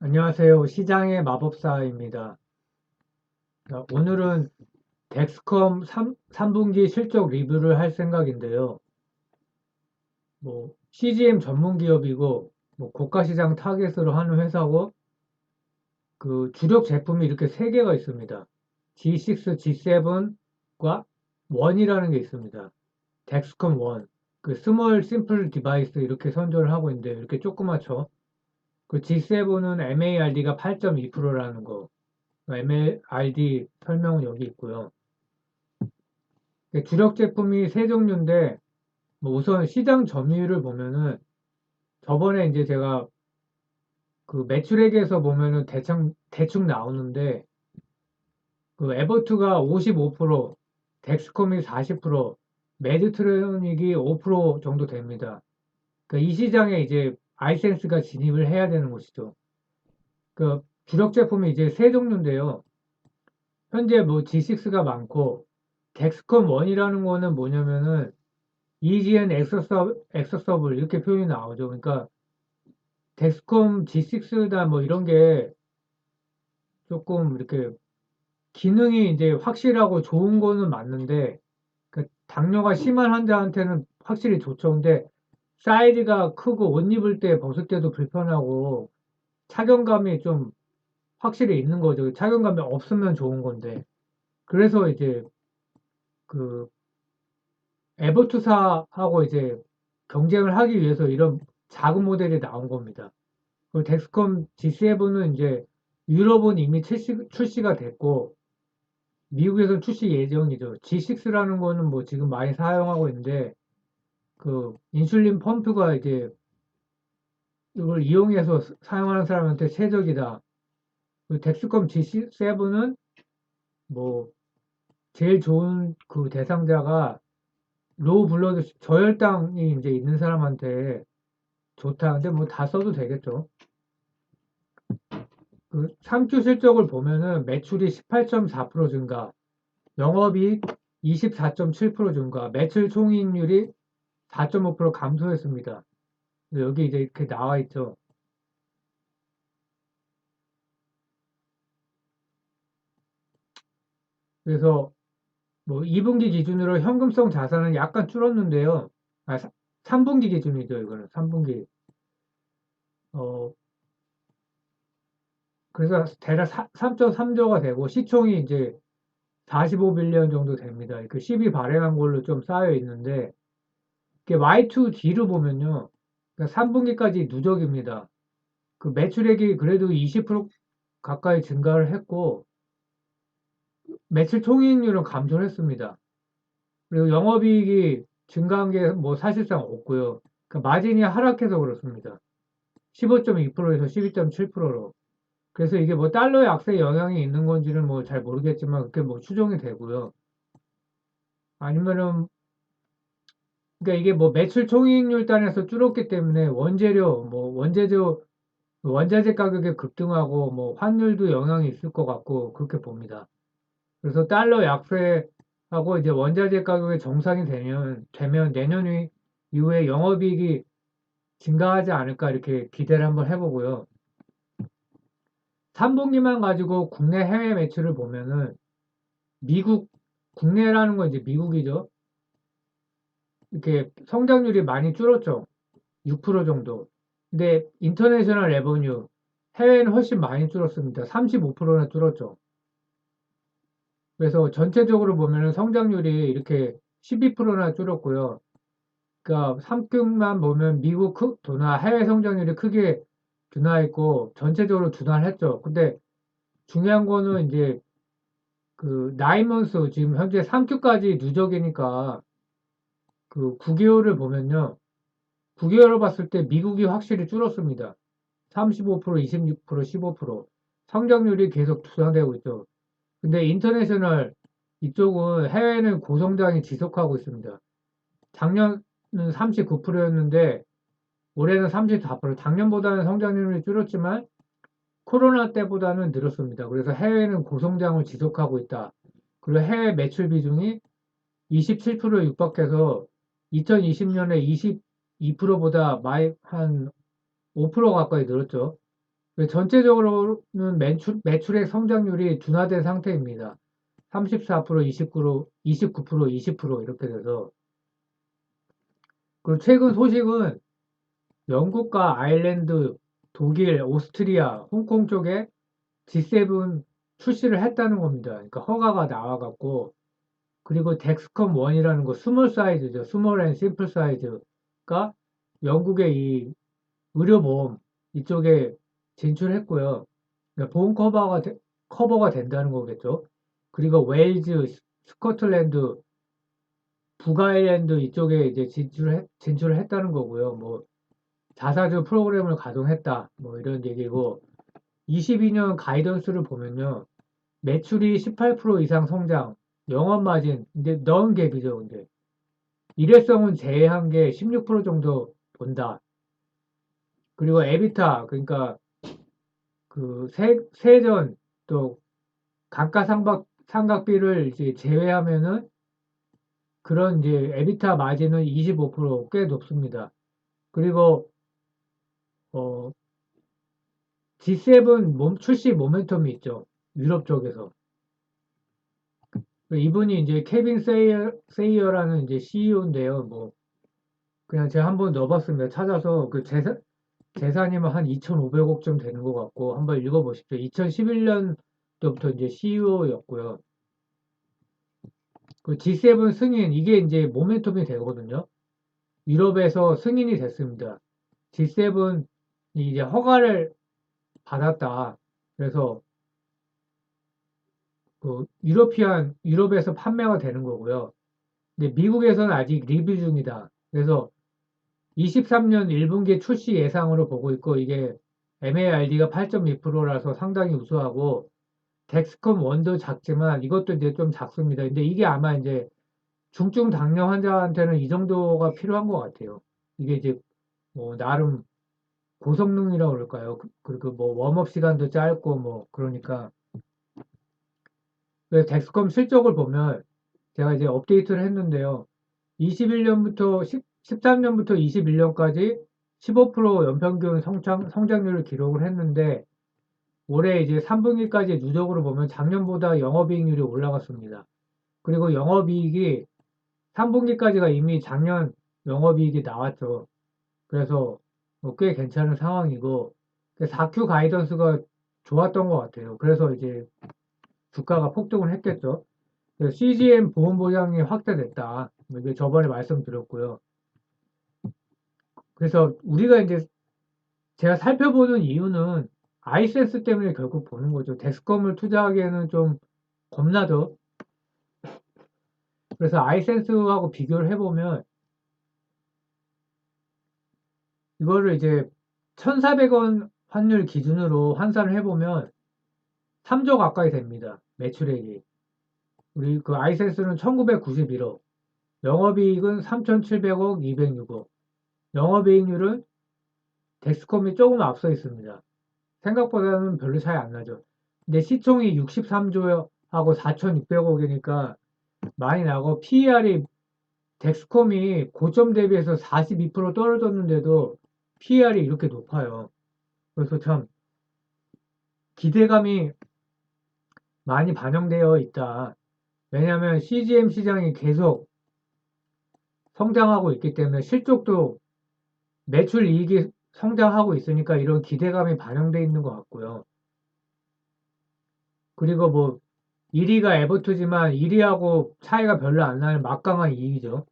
안녕하세요. 시장의 마법사입니다. 자, 오늘은 덱스컴 3분기 실적 리뷰를 할 생각인데요. CGM 전문 기업이고, 고가 시장 타겟으로 하는 회사고, 그 주력 제품이 이렇게 세 개가 있습니다. G6, G7과 1이라는 게 있습니다. 덱스컴 1. 그 스몰 심플 디바이스 이렇게 선전을 하고 있는데, 이렇게 조그맣죠. 그 G7은 MARD가 8.2%라는 거. MARD 설명은 여기 있고요. 주력 제품이 세 종류인데, 우선 시장 점유율을 보면은, 저번에 이제 제가 그 매출액에서 보면은 대충 나오는데, 그 에버트가 55%, 덱스컴이 40%, 매드트로닉이 5% 정도 됩니다. 그러니까 이 시장에 이제 아이센스가 진입을 해야 되는 곳이죠. 그 주력 제품이 이제 세 종류인데요. 현재 G6가 많고, 덱스컴 1이라는 거는 뭐냐면은, EGN 엑서서블 이렇게 표현이 나오죠. 그러니까 덱스컴 G6다 이런 게 조금 이렇게 기능이 이제 확실하고 좋은 거는 맞는데 그 당뇨가 심한 환자한테는 확실히 좋죠. 근데 사이즈가 크고 옷 입을 때 벗을 때도 불편하고 착용감이 좀 확실히 있는 거죠. 착용감이 없으면 좋은 건데 그래서 이제 그 에버투사하고 이제 경쟁을 하기 위해서 이런 작은 모델이 나온 겁니다. 그 덱스컴 G7은 이제 유럽은 이미 출시가 됐고 미국에서는 출시 예정이죠. G6라는 거는 지금 많이 사용하고 있는데 그 인슐린 펌프가 이제 이걸 이용해서 사용하는 사람한테 최적이다. 그 덱스컴 G7은 뭐 제일 좋은 그 대상자가 로우 블러드 저혈당이 이제 있는 사람한테 좋다. 근데 다 써도 되겠죠. 그 3주 실적을 보면은 매출이 18.4% 증가, 영업이익 24.7% 증가, 매출 총이익률이 4.5% 감소했습니다. 여기 이제 이렇게 나와 있죠. 그래서 2분기 기준으로 현금성 자산은 약간 줄었는데요. 3분기 기준이죠, 이거는. 3분기. 어, 그래서 대략 3.3조가 되고 시총이 이제 45빌리언 정도 됩니다. 그 10이 발행한 걸로 좀 쌓여 있는데 이게 Y2D로 보면요. 그러니까 3분기까지 누적입니다. 그 매출액이 그래도 20% 가까이 증가를 했고 매출 총이익률은 감소를 했습니다. 그리고 영업이익이 증가한 게 사실상 없고요. 그러니까 마진이 하락해서 그렇습니다. 15.2%에서 12.7%로. 그래서 이게 달러 약세 영향이 있는 건지는 잘 모르겠지만 그게 추정이 되고요. 아니면은 그러니까 이게 매출 총이익률 단에서 줄었기 때문에 원재료 원재료 원자재 가격이 급등하고 환율도 영향이 있을 것 같고 그렇게 봅니다. 그래서 달러 약세하고 이제 원자재 가격이 정상이 되면 내년 이후에 영업이익이 증가하지 않을까 이렇게 기대를 한번 해보고요. 3분기만 가지고 국내 해외 매출을 보면은 미국 국내라는 건 이제 미국이죠. 이렇게 성장률이 많이 줄었죠. 6% 정도. 근데 인터내셔널 레버뉴 해외는 훨씬 많이 줄었습니다. 35%나 줄었죠. 그래서 전체적으로 보면은 성장률이 이렇게 12%나 줄었고요. 그러니까 3급만 보면 미국 둔화, 해외 성장률이 크게 둔화했고 전체적으로 둔화했죠. 근데 중요한 거는 이제 그 나이먼스 지금 현재 3주까지 누적이니까 그 9개월을 보면요. 9개월을 봤을 때 미국이 확실히 줄었습니다. 35%, 26%, 15%. 성장률이 계속 둔화되고 있죠. 근데 인터내셔널 이쪽은 해외는 고성장이 지속하고 있습니다. 작년은 39%였는데 올해는 34%. 작년보다는 성장률이 줄었지만 코로나 때보다는 늘었습니다. 그래서 해외는 고성장을 지속하고 있다. 그리고 해외 매출 비중이 27%에 육박해서 2020년에 22%보다 한 5% 가까이 늘었죠. 전체적으로는 매출액 성장률이 둔화된 상태입니다. 34%, 29%, 29%, 20% 이렇게 돼서. 그리고 최근 소식은 영국과 아일랜드, 독일, 오스트리아, 홍콩 쪽에 G7 출시를 했다는 겁니다. 그러니까 허가가 나와갖고, 그리고 덱스컴 1이라는 거 스몰 사이즈죠. 스몰 앤 심플 사이즈가 영국의 이 의료보험 이쪽에 진출했고요. 그러니까 보험 커버가 된다는 거겠죠. 그리고 웨일즈, 스코틀랜드, 북아일랜드 이쪽에 이제 진출을 했다는 거고요. 뭐 자사주 프로그램을 가동했다. 뭐 이런 얘기고 22년 가이던스를 보면요. 매출이 18% 이상 성장, 영업 마진, 근데 넣은 갭이죠. 근데 일회성은 제외한 게 16% 정도 본다. 그리고 에비타, 그러니까 그 세전 또 감가상각비를 이제 제외하면은 그런 이제 에비타 마진은 25%꽤 높습니다. 그리고 어 G7 출시 모멘텀이 있죠. 유럽 쪽에서. 이분이 이제 케빈 세이어라는 이제 CEO인데요. 뭐 그냥 제가 한번 넣어봤습니다. 찾아서 그 재산이면 한 2,500억쯤 되는 것 같고 한번 읽어보십시오. 2011년부터 이제 CEO였고요. 그 G7 승인 이게 이제 모멘텀이 되거든요. 유럽에서 승인이 됐습니다. G7이 이제 허가를 받았다. 그래서 그 유럽에서 판매가 되는 거고요. 근데 미국에서는 아직 리뷰 중이다. 그래서 23년 1분기 출시 예상으로 보고 있고 이게 MARD가 8.2%라서 상당히 우수하고 덱스컴 1도 작지만 이것도 이제 좀 작습니다. 근데 이게 아마 이제 중증 당뇨 환자한테는 이 정도가 필요한 것 같아요. 이게 이제 뭐 나름 고성능이라고 그럴까요? 그리고 뭐 웜업 시간도 짧고 뭐 그러니까 그래서 덱스컴 실적을 보면 제가 이제 업데이트를 했는데요. 21년부터 13년부터 21년까지 15% 연평균 성장률을 기록을 했는데 올해 이제 3분기까지 누적으로 보면 작년보다 영업이익률이 올라갔습니다. 그리고 영업이익이 3분기까지가 이미 작년 영업이익이 나왔죠. 그래서 뭐꽤 괜찮은 상황이고 4Q 가이던스가 좋았던 것 같아요. 그래서 이제 주가가 폭등을 했겠죠. CGM 보험 보장이 확대됐다. 뭐 이게 저번에 말씀드렸고요. 그래서 우리가 이제 제가 살펴보는 이유는 아이센스 때문에 결국 보는 거죠. 덱스컴을 투자하기에는 좀 겁나죠. 그래서 아이센스하고 비교를 해보면 이거를 이제 1,400원 환율 기준으로 환산을 해보면 3조 가까이 됩니다. 매출액이. 우리 그 아이센스는 1991억, 영업이익은 3,700억, 206억. 영업이익률은 덱스컴이 조금 앞서 있습니다. 생각보다는 별로 차이 안 나죠. 근데 시총이 63조하고 4,600억이니까 많이 나고 PER이 덱스컴이 고점 대비해서 42% 떨어졌는데도 PER이 이렇게 높아요. 그래서 참 기대감이 많이 반영되어 있다. 왜냐하면 CGM 시장이 계속 성장하고 있기 때문에 실적도 매출 이익이 성장하고 있으니까 이런 기대감이 반영되어 있는 것 같고요. 그리고 뭐 1위가 에버투지만 1위하고 차이가 별로 안 나는 막강한 이익이죠.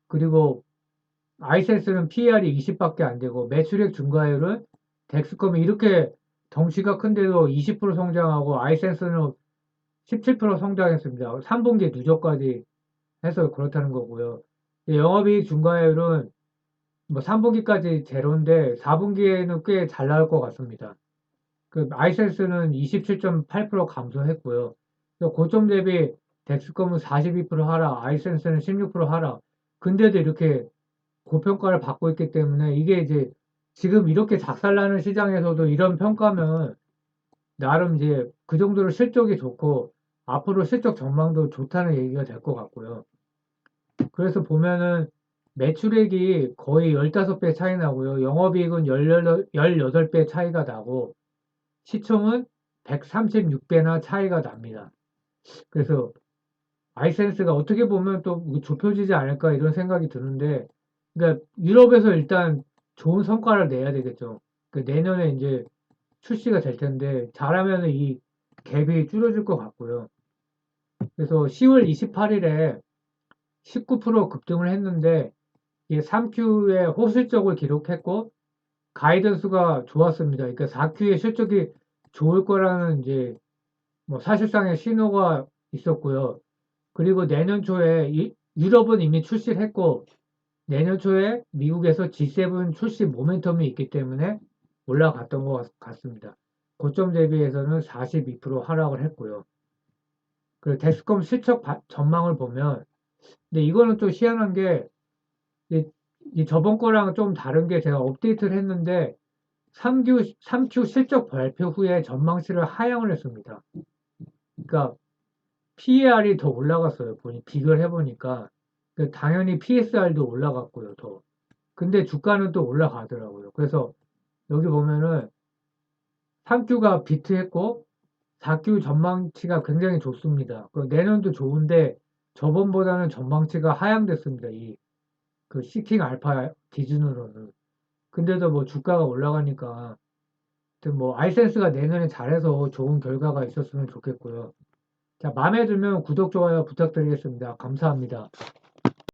그리고 아이센스는 PER이 20밖에 안 되고 매출액 증가율은 덱스컴이 이렇게 덩치가 큰데도 20% 성장하고 아이센스는 17% 성장했습니다. 3분기 누적까지 해서 그렇다는 거고요. 영업이익 증가율은 뭐 3분기까지 제로인데 4분기에는 꽤 잘 나올 것 같습니다. 그 아이센스는 27.8% 감소했고요. 고점 대비 덱스컴은 42% 하락, 아이센스는 16% 하락. 근데도 이렇게 고평가를 받고 있기 때문에 이게 이제 지금 이렇게 작살나는 시장에서도 이런 평가면 나름 이제 그 정도로 실적이 좋고 앞으로 실적 전망도 좋다는 얘기가 될 것 같고요. 그래서 보면은 매출액이 거의 15배 차이 나고요. 영업이익은 18배 차이가 나고, 시총은 136배나 차이가 납니다. 그래서 아이센스가 어떻게 보면 또 좁혀지지 않을까 이런 생각이 드는데, 그러니까 유럽에서 일단 좋은 성과를 내야 되겠죠. 그 내년에 이제 출시가 될 텐데, 잘하면 이 갭이 줄어들 것 같고요. 그래서 10월 28일에 19% 급등을 했는데, 이게 3Q의 호실적을 기록했고, 가이던스가 좋았습니다. 그러니까 4Q의 실적이 좋을 거라는 이제 뭐 사실상의 신호가 있었고요. 그리고 내년 초에 유럽은 이미 출시를 했고 내년 초에 미국에서 G7 출시 모멘텀이 있기 때문에 올라갔던 것 같습니다. 고점 대비해서는 42% 하락을 했고요. 그리고 덱스컴 실적 전망을 보면 근데 이거는 또 희한한 게 이 저번 거랑 좀 다른 게 제가 업데이트를 했는데 3Q 실적 발표 후에 전망치를 하향을 했습니다. 그러니까 PER이 더 올라갔어요. 비교를 해보니까. 당연히 PSR도 올라갔고요, 더. 근데 주가는 또 올라가더라고요. 그래서 여기 보면은 3Q가 비트했고 4Q 전망치가 굉장히 좋습니다. 내년도 좋은데 저번보다는 전망치가 하향됐습니다. 그 시킹 알파 기준으로는. 근데도 뭐 주가가 올라가니까 하여튼 뭐 아이센스가 내년에 잘해서 좋은 결과가 있었으면 좋겠고요. 자, 마음에 들면 구독, 좋아요 부탁드리겠습니다. 감사합니다.